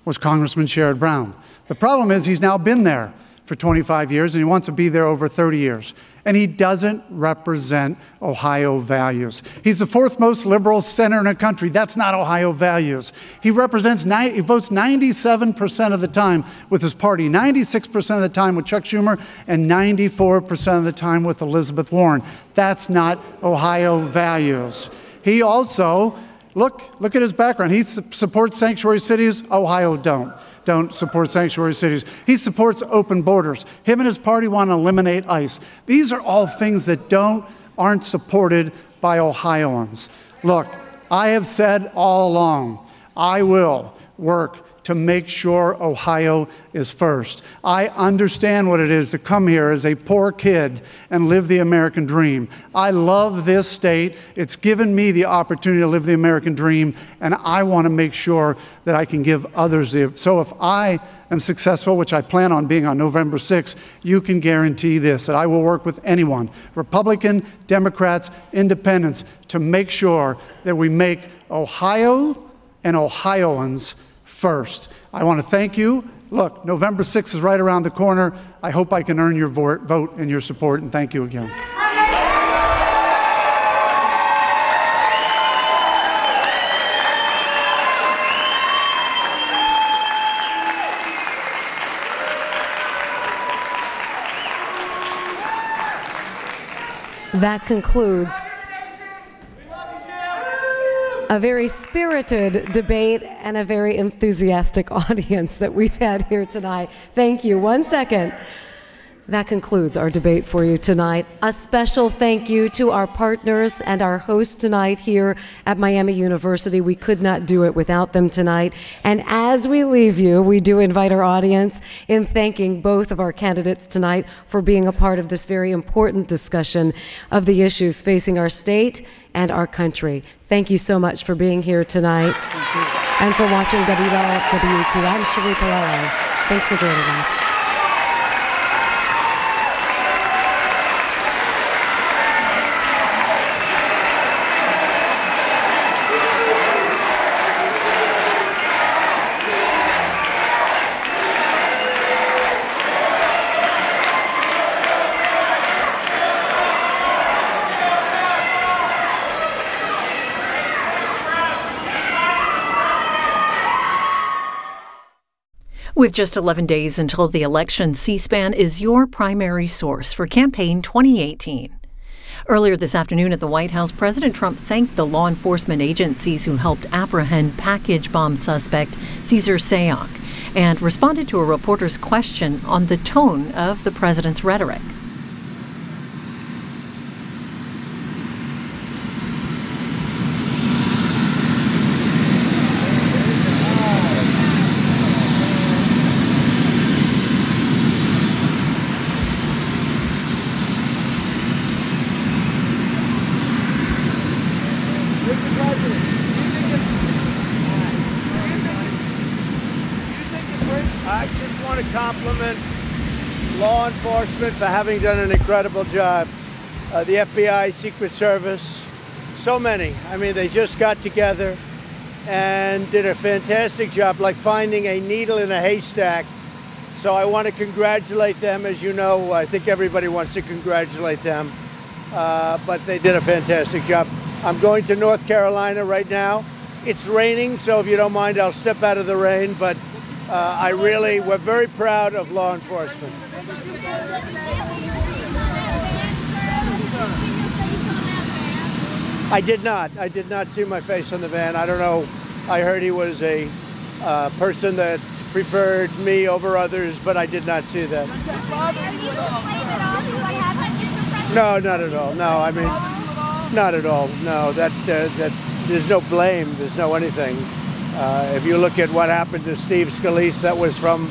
was Congressman Sherrod Brown. The problem is he's now been there for 25 years, and he wants to be there over 30 years. And he doesn't represent Ohio values. He's the 4th most liberal senator in the country. That's not Ohio values. He votes 97% of the time with his party, 96% of the time with Chuck Schumer, and 94% of the time with Elizabeth Warren. That's not Ohio values. He also, look at his background. He supports sanctuary cities. Ohio don't support sanctuary cities. He supports open borders. Him and his party want to eliminate ICE. These are all things that aren't supported by Ohioans. Look, I have said all along, I will work to make sure Ohio is first. I understand what it is to come here as a poor kid and live the American dream. I love this state. It's given me the opportunity to live the American dream, and I want to make sure that I can give others the. So if I am successful, which I plan on being on November 6th, you can guarantee this, that I will work with anyone, Republican, Democrats, Independents, to make sure that we make Ohio and Ohioans first. I want to thank you. Look, November 6th is right around the corner. I hope I can earn your vote and your support, and thank you again. That concludes a very spirited debate and a very enthusiastic audience that we've had here tonight. Thank you. 1 second. That concludes our debate for you tonight. A special thank you to our partners and our hosts tonight here at Miami University. We could not do it without them tonight. And as we leave you, we do invite our audience in thanking both of our candidates tonight for being a part of this very important discussion of the issues facing our state and our country. Thank you so much for being here tonight and for watching WWT. I'm Cherie Palello. Thanks for joining us. With just 11 days until the election, C-SPAN is your primary source for campaign 2018. Earlier this afternoon at the White House, President Trump thanked the law enforcement agencies who helped apprehend package bomb suspect Cesar Sayoc and responded to a reporter's question on the tone of the president's rhetoric. I just want to compliment law enforcement for having done an incredible job. The FBI, Secret Service, so many. I mean, they just got together and did a fantastic job, like finding a needle in a haystack. So I want to congratulate them. As you know, I think everybody wants to congratulate them. But they did a fantastic job. I'm going to North Carolina right now. It's raining, so if you don't mind, I'll step out of the rain. But we're very proud of law enforcement. I did not see my face on the van. I don't know. I heard he was a person that preferred me over others, but I did not see that. No, not at all. No, I mean, not at all. No, that there's no blame. There's no anything. If you look at what happened to Steve Scalise, that was from